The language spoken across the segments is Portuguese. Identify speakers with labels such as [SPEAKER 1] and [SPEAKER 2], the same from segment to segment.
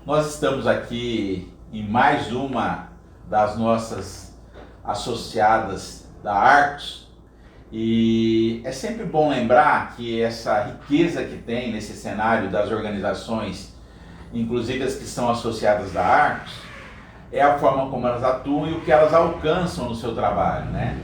[SPEAKER 1] Nós estamos aqui em mais uma das nossas associadas da Arcos e é sempre bom lembrar que essa riqueza que tem nesse cenário das organizações, inclusive as que são associadas da Arcos, é a forma como elas atuam e o que elas alcançam no seu trabalho, né?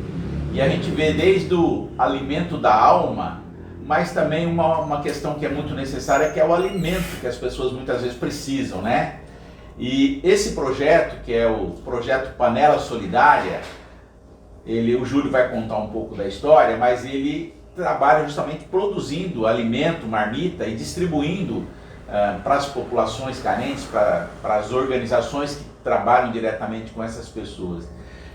[SPEAKER 1] E a gente vê desde o alimento da alma, mas também uma questão que é muito necessária, que é o alimento que as pessoas muitas vezes precisam, né? E esse projeto, que é o projeto Panela Solidária, o Júlio vai contar um pouco da história, mas ele trabalha justamente produzindo alimento, marmita e distribuindo para as populações carentes, para as organizações que trabalham diretamente com essas pessoas.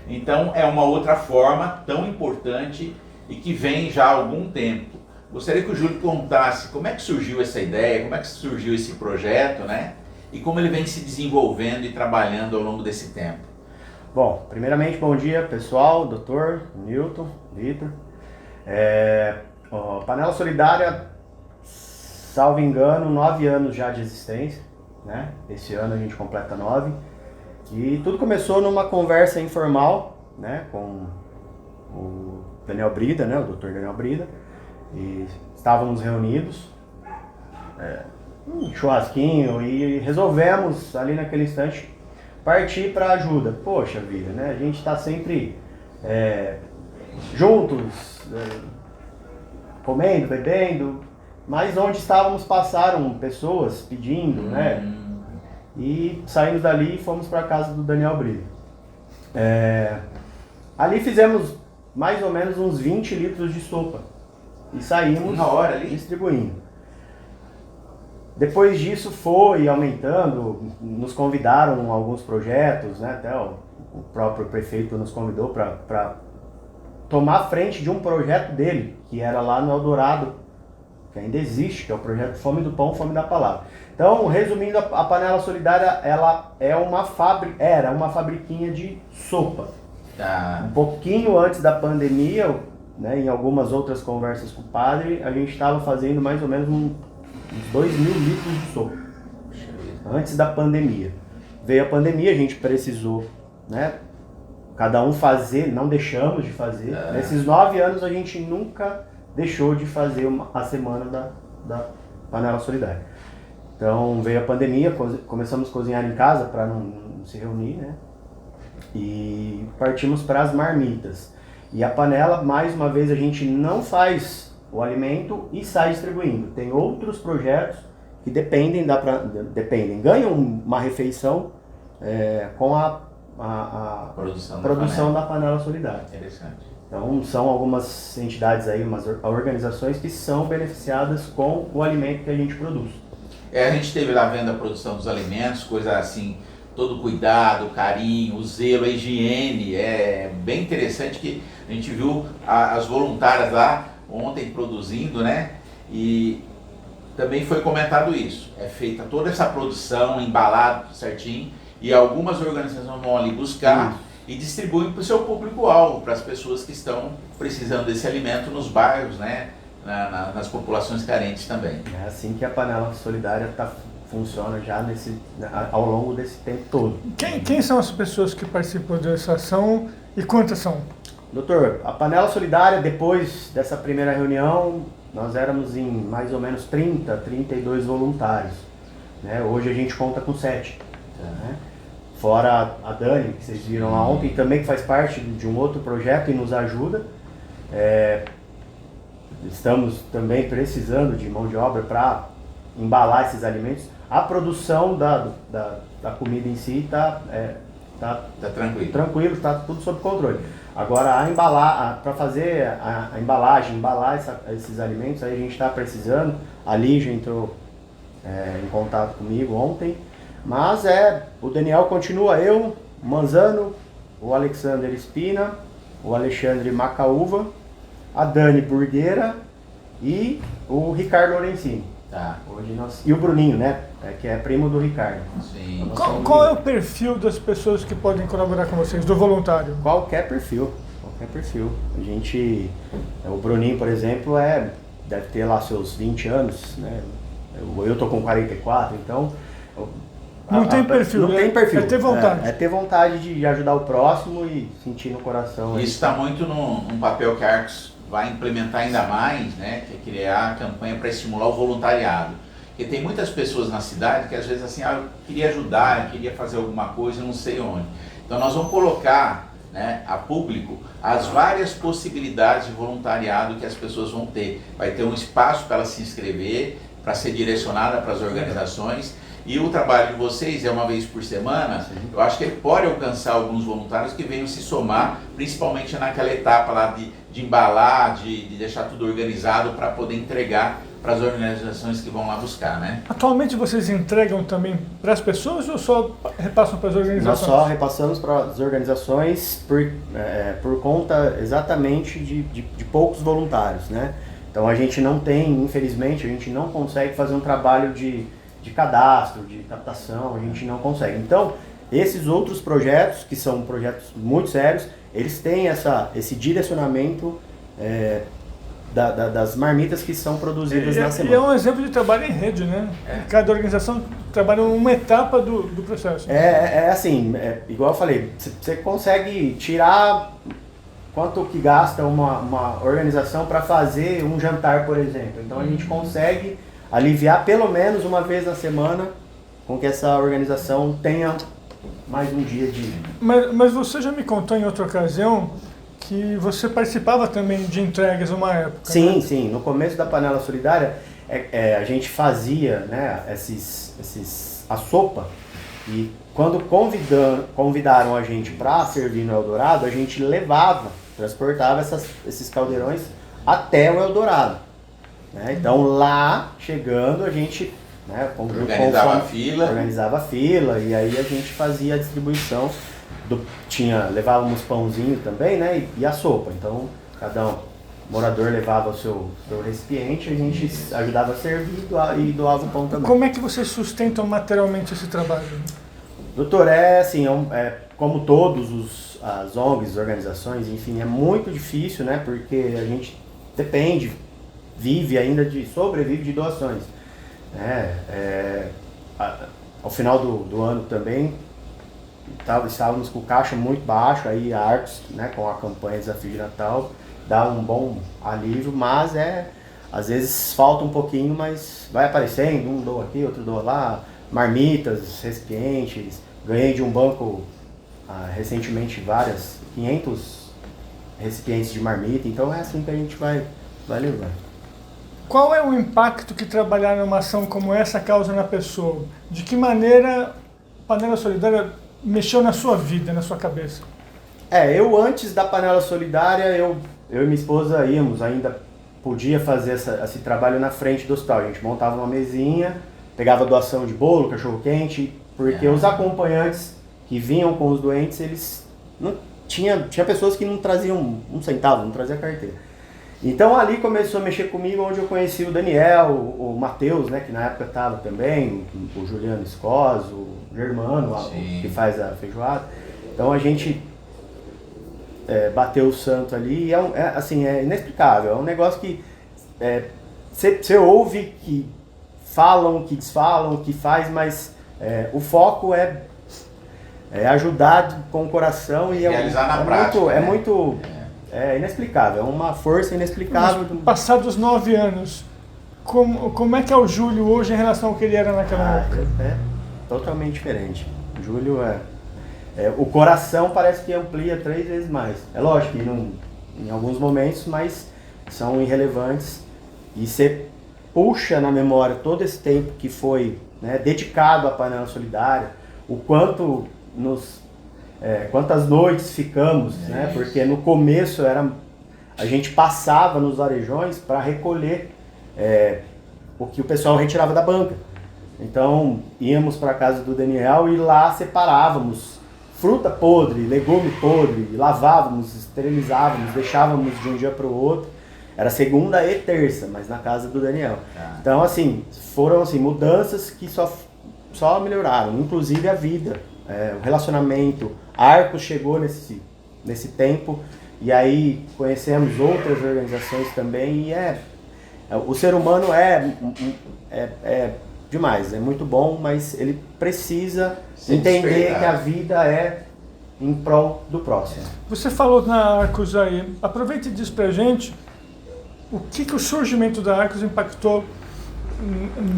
[SPEAKER 1] Então é uma outra forma tão importante e que vem já há algum tempo. Gostaria que o Júlio contasse como é que surgiu essa ideia, como é que surgiu esse projeto, né? E como ele vem se desenvolvendo e trabalhando ao longo desse tempo.
[SPEAKER 2] Bom, primeiramente, bom dia pessoal, doutor, Newton, Vitor. Panela Solidária, salvo engano, 9 anos já de existência, né? Esse ano a gente completa 9. E tudo começou numa conversa informal, né? Com o Daniel Brida, né? O doutor Daniel Brida. E estávamos reunidos, um churrasquinho, e resolvemos ali naquele instante partir para ajuda. Poxa vida, né? A gente está sempre juntos, comendo, bebendo, mas onde estávamos passaram pessoas pedindo, né? E saímos dali e fomos para a casa do Daniel Brida. Ali fizemos mais ou menos uns 20 litros de sopa. E saímos
[SPEAKER 1] na hora ali
[SPEAKER 2] distribuindo. Depois disso foi aumentando, nos convidaram a alguns projetos, né? Até o próprio prefeito nos convidou para tomar frente de um projeto dele, que era lá no Eldorado, que ainda existe, que é o projeto Fome do Pão, Fome da Palavra. Então, resumindo, a Panela Solidária, ela era uma fabriquinha de sopa. Um pouquinho antes da pandemia, né, em algumas outras conversas com o padre, a gente estava fazendo mais ou menos uns 2.000 litros de sopa, antes da pandemia. Veio a pandemia, a gente precisou, né, cada um fazer, não deixamos de fazer. Nesses 9 anos a gente nunca deixou de fazer a semana da Panela Solidária. Então veio a pandemia, começamos a cozinhar em casa para não se reunir, né, e partimos para as marmitas. E a panela, mais uma vez, a gente não faz o alimento e sai distribuindo. Tem outros projetos que dependem, ganham uma refeição com a produção da Panela Solidária.
[SPEAKER 1] Interessante.
[SPEAKER 2] Então são algumas entidades aí, umas organizações que são beneficiadas com o alimento que a gente produz.
[SPEAKER 1] A gente teve lá vendo a produção dos alimentos, coisa assim, todo o cuidado, o carinho, o zelo, a higiene. É bem interessante que a gente viu as voluntárias lá ontem produzindo, né? E também foi comentado isso. É feita toda essa produção, embalado certinho, e algumas organizações vão ali buscar e distribuem para o seu público-alvo, para as pessoas que estão precisando desse alimento nos bairros, né? Nas populações carentes também.
[SPEAKER 2] É assim que a Panela Solidária funciona já ao longo desse tempo todo.
[SPEAKER 3] Quem são as pessoas que participam dessa ação e quantas são?
[SPEAKER 2] Doutor, a Panela Solidária, depois dessa primeira reunião, nós éramos em mais ou menos 32 voluntários. Né? Hoje a gente conta com 7. Né? Fora a Dani, que vocês viram lá ontem, também que faz parte de um outro projeto e nos ajuda. Estamos também precisando de mão de obra para embalar esses alimentos. A produção da comida em si está tranquilo, está tudo sob controle. Agora, para fazer a embalagem, embalar esses alimentos, aí a gente está precisando. A Lígia entrou em contato comigo ontem, mas o Daniel continua, eu, o Manzano, o Alexander Espina, o Alexandre Macaúva, a Dani Burgueira e o Ricardo Lorenzini. E o Bruninho, né? Que é primo do Ricardo.
[SPEAKER 1] Sim.
[SPEAKER 3] Qual é o perfil das pessoas que podem colaborar com vocês, do voluntário?
[SPEAKER 2] Qualquer perfil. A gente, o Bruninho, por exemplo, deve ter lá seus 20 anos, né? Eu tô com 44, então
[SPEAKER 3] Não tem perfil.
[SPEAKER 2] Não tem perfil.
[SPEAKER 3] É ter vontade.
[SPEAKER 2] É ter vontade de ajudar o próximo e sentir no coração.
[SPEAKER 1] Isso está muito num papel que a Arcos vai implementar ainda mais, né? Que é criar a campanha para estimular o voluntariado. Porque tem muitas pessoas na cidade que às vezes assim, eu queria ajudar, eu queria fazer alguma coisa, eu não sei onde. Então nós vamos colocar, né, a público as várias possibilidades de voluntariado que as pessoas vão ter. Vai ter um espaço para ela se inscrever, para ser direcionada para as organizações. E o trabalho de vocês é uma vez por semana. Sim. Eu acho que ele pode alcançar alguns voluntários que venham se somar, principalmente naquela etapa lá de embalar, de deixar tudo organizado para poder entregar para as organizações que vão lá buscar, né? Atualmente vocês entregam também para as pessoas ou só repassam para as organizações?
[SPEAKER 2] Nós só repassamos para as organizações por conta exatamente de poucos voluntários, né? Então a gente não tem, infelizmente, a gente não consegue fazer um trabalho de cadastro, de captação, a gente não consegue. Então, esses outros projetos, que são projetos muito sérios, eles têm esse direcionamento das marmitas que são produzidas na semana.
[SPEAKER 3] E é um exemplo de trabalho em rede, né? Cada organização trabalha em uma etapa do processo.
[SPEAKER 2] Assim, igual eu falei, você consegue tirar quanto que gasta uma organização para fazer um jantar, por exemplo. Então a gente consegue aliviar pelo menos uma vez na semana com que essa organização tenha mais um dia de...
[SPEAKER 3] Mas você já me contou em outra ocasião que você participava também de entregas uma época,
[SPEAKER 2] Sim,
[SPEAKER 3] né?
[SPEAKER 2] sim. No começo da Panela Solidária, a gente fazia, né, a sopa, e quando convidaram a gente para servir no Eldorado, a gente transportava esses caldeirões até o Eldorado. Né? Então lá, chegando, a gente, né, organizava a fila, e aí a gente fazia a distribuição. Levávamos pãozinho também, né, e a sopa. Então cada morador levava o seu recipiente, a gente ajudava a servir e doava o pão também.
[SPEAKER 3] Como é que vocês sustentam materialmente esse trabalho?
[SPEAKER 2] Doutor, como todos as ONGs, organizações, enfim, é muito difícil, né, porque a gente sobrevive de doações. Ao final do ano também, estávamos com o caixa muito baixo, aí a Arcos, né, com a campanha Desafio de Natal, dá um bom alívio, mas às vezes falta um pouquinho, mas vai aparecendo, um doa aqui, outro doa lá, marmitas, recipientes. Ganhei de um banco recentemente 500 recipientes de marmita, então é assim que a gente vai levando.
[SPEAKER 3] Qual é o impacto que trabalhar numa ação como essa causa na pessoa? De que maneira a Panela Solidária mexeu na sua vida, na sua cabeça?
[SPEAKER 2] Eu antes da Panela Solidária, eu e minha esposa ainda podia fazer esse trabalho na frente do hospital. A gente montava uma mesinha, pegava doação de bolo, cachorro-quente, porque os acompanhantes que vinham com os doentes, eles não tinha pessoas que não traziam um centavo, não traziam carteira. Então ali começou a mexer comigo, onde eu conheci o Daniel, o Matheus, né, que na época estava também, o Juliano Escoso, o Germano, que faz a feijoada. Então a gente bateu o santo ali, e é inexplicável, é um negócio que você ouve que falam, que desfalam, que faz, mas o foco é ajudar com o coração e
[SPEAKER 1] realizar na prática.
[SPEAKER 2] É inexplicável, é uma força inexplicável.
[SPEAKER 3] Mas, passados 9 anos, como é que é o Júlio hoje em relação ao que ele era naquela época?
[SPEAKER 2] É totalmente diferente. O Júlio o coração parece que amplia 3 vezes mais. É lógico que em alguns momentos, mas são irrelevantes. E você puxa na memória todo esse tempo que foi, né, dedicado à Panela Solidária, o quanto quantas noites ficamos, né? Porque no começo a gente passava nos varejões para recolher o que o pessoal retirava da banca. Então íamos para a casa do Daniel e lá separávamos fruta podre, legume podre, lavávamos, esterilizávamos, deixávamos de um dia para o outro. Era segunda e terça, mas na casa do Daniel. Então foram mudanças que só melhoraram, inclusive a vida. O relacionamento. Arcos chegou nesse tempo, e aí conhecemos outras organizações também, e o ser humano demais, é muito bom, mas ele precisa
[SPEAKER 1] Ser
[SPEAKER 2] entender
[SPEAKER 1] despertado.
[SPEAKER 2] que a vida é em prol do próximo.
[SPEAKER 3] Você falou na Arcos aí, aproveita e diz pra gente o que o surgimento da Arcos impactou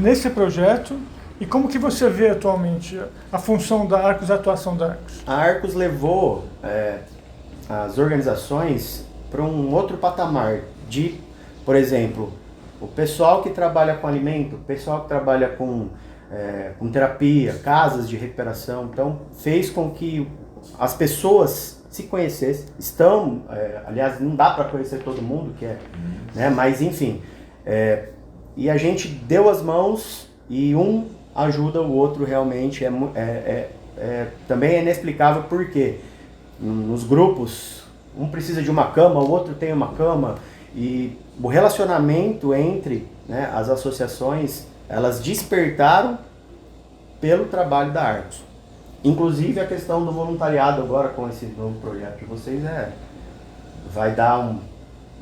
[SPEAKER 3] nesse projeto e como que você vê atualmente a função da Arcos, a atuação da Arcos.
[SPEAKER 2] A Arcos levou as organizações para um outro patamar de, por exemplo, o pessoal que trabalha com alimento, o pessoal que trabalha com terapia, casas de recuperação, então fez com que as pessoas se conhecessem, aliás, não dá para conhecer todo mundo, né, mas enfim, e a gente deu as mãos e um ajuda o outro realmente, também é inexplicável porque nos grupos, um precisa de uma cama, o outro tem uma cama, e o relacionamento entre, né, as associações, elas despertaram pelo trabalho da Arcos. Inclusive a questão do voluntariado agora com esse novo projeto de vocês vai dar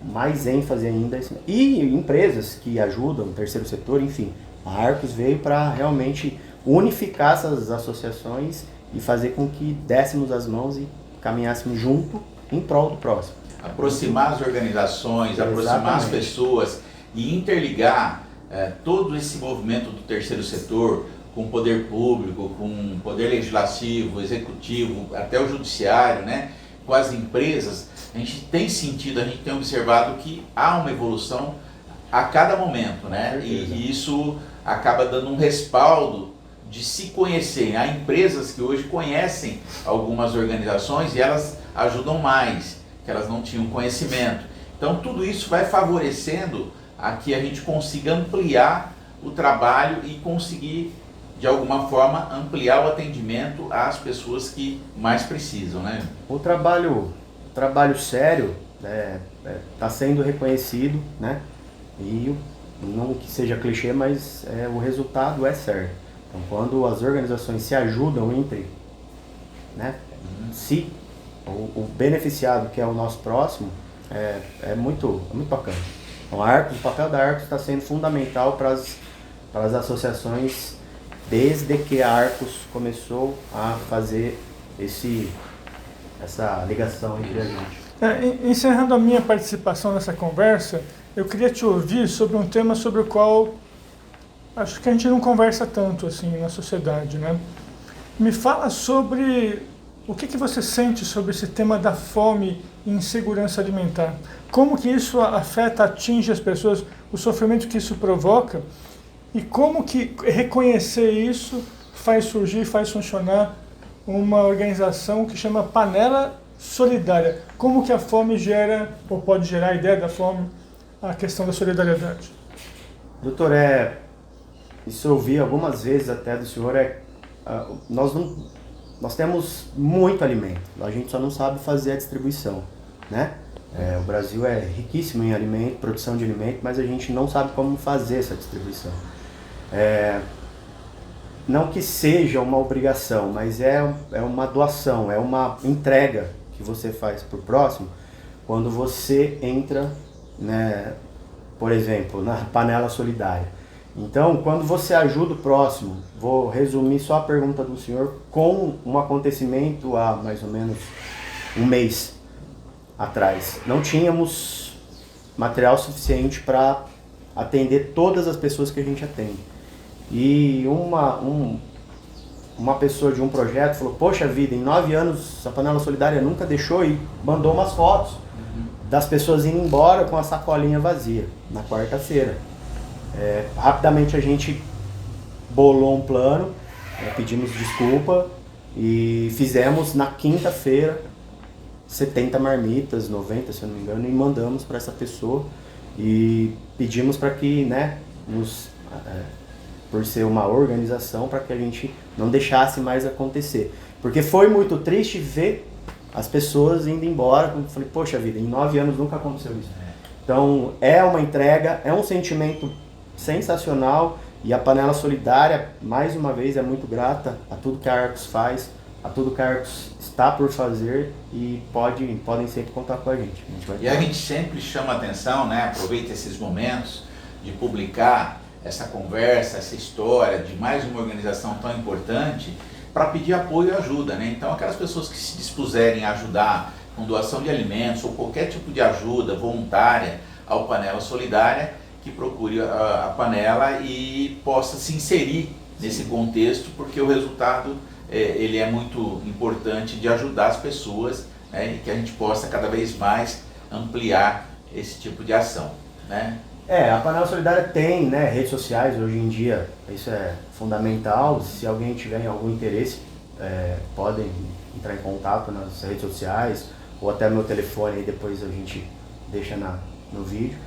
[SPEAKER 2] mais ênfase ainda. E empresas que ajudam, o terceiro setor, enfim. A Arcos veio para realmente unificar essas associações e fazer com que dessemos as mãos e caminhássemos junto em prol do próximo.
[SPEAKER 1] Aproximar as organizações, aproximar as pessoas e interligar todo esse movimento do terceiro setor com o poder público, com o poder legislativo, executivo, até o judiciário, né, com as empresas. A gente tem sentido, a gente tem observado que há uma evolução a cada momento, né? E isso acaba dando um respaldo de se conhecerem. Há empresas que hoje conhecem algumas organizações e elas ajudam mais, que elas não tinham conhecimento. Então tudo isso vai favorecendo a que a gente consiga ampliar o trabalho e conseguir, de alguma forma, ampliar o atendimento às pessoas que mais precisam, né?
[SPEAKER 2] O trabalho sério está sendo reconhecido, né? E não que seja clichê, mas o resultado é certo. Então, quando as organizações se ajudam entre, né? O beneficiado, que é o nosso próximo, é muito bacana. Então, o papel da Arcos está sendo fundamental para as associações desde que a Arcos começou a fazer essa ligação entre a gente.
[SPEAKER 3] Encerrando a minha participação nessa conversa, eu queria te ouvir sobre um tema sobre o qual acho que a gente não conversa tanto assim na sociedade, né? Me fala sobre o que você sente sobre esse tema da fome e insegurança alimentar. Como que isso afeta, atinge as pessoas, o sofrimento que isso provoca e como que reconhecer isso faz surgir, faz funcionar uma organização que chama Panela Solidária. Como que a fome gera, ou pode gerar a ideia da fome, a questão da solidariedade?
[SPEAKER 2] Doutor, isso eu ouvi algumas vezes até do senhor, nós temos muito alimento, a gente só não sabe fazer a distribuição, né? O Brasil é riquíssimo em alimento, produção de alimento, mas a gente não sabe como fazer essa distribuição. Não que seja uma obrigação, mas é uma doação, é uma entrega que você faz para o próximo quando você entra, né, por exemplo, na panela solidária. Então, quando você ajuda o próximo, vou resumir só a pergunta do senhor com um acontecimento há mais ou menos um mês atrás. Não tínhamos material suficiente para atender todas as pessoas que a gente atende. E uma pessoa de um projeto falou, poxa vida, em 9 anos a Panela Solidária nunca deixou, e mandou umas fotos das pessoas indo embora com a sacolinha vazia, na quarta-feira. Rapidamente a gente bolou um plano, pedimos desculpa e fizemos na quinta-feira 70 marmitas, 90 se eu não me engano, e mandamos para essa pessoa e pedimos para que, né, por ser uma organização, para que a gente não deixasse mais acontecer. Porque foi muito triste ver as pessoas indo embora. Eu falei, poxa vida, em 9 anos nunca aconteceu isso. Então, é uma entrega, é um sentimento sensacional, e a Panela Solidária, mais uma vez, é muito grata a tudo que a Arcos faz, a tudo que a Arcos está por fazer, e podem sempre contar com a gente.
[SPEAKER 1] A gente sempre chama atenção, né? Aproveita esses momentos de publicar essa conversa, essa história de mais uma organização tão importante para pedir apoio e ajuda, né? Então aquelas pessoas que se dispuserem a ajudar com doação de alimentos ou qualquer tipo de ajuda voluntária ao Panela Solidária, que procure a Panela e possa se inserir nesse contexto, porque o resultado ele é muito importante de ajudar as pessoas, né, e que a gente possa cada vez mais ampliar esse tipo de ação, né?
[SPEAKER 2] A Panela Solidária tem, né, redes sociais hoje em dia, isso é fundamental. Se alguém tiver algum interesse, podem entrar em contato nas redes sociais ou até meu telefone, aí depois a gente deixa no vídeo.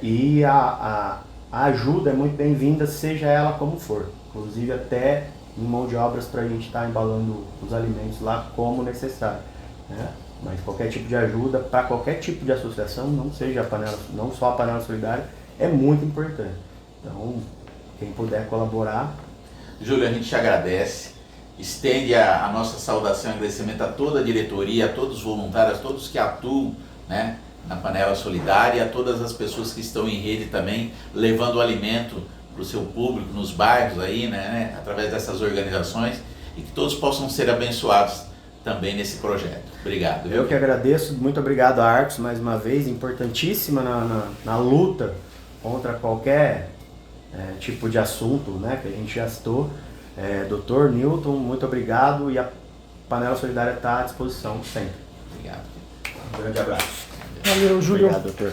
[SPEAKER 2] E a ajuda é muito bem-vinda, seja ela como for, inclusive até em mão de obras para a gente estar embalando os alimentos lá como necessário, né? Mas qualquer tipo de ajuda para qualquer tipo de associação, não só a Panela Solidária, é muito importante. Então, quem puder colaborar.
[SPEAKER 1] Júlio, a gente te agradece, estende a nossa saudação e agradecimento a toda a diretoria, a todos os voluntários, a todos que atuam, né, na Panela Solidária, e a todas as pessoas que estão em rede também, levando o alimento para o seu público, nos bairros aí, né, através dessas organizações, e que todos possam ser abençoados também nesse projeto. Obrigado.
[SPEAKER 2] Eu que agradeço, muito obrigado a Arcos mais uma vez, importantíssima na luta contra qualquer tipo de assunto, né, que a gente já citou. Dr. Newton, muito obrigado, e a Panela Solidária está à disposição sempre.
[SPEAKER 1] Obrigado.
[SPEAKER 2] Um grande abraço.
[SPEAKER 3] Valeu, Júlio.
[SPEAKER 2] Obrigado, doutor.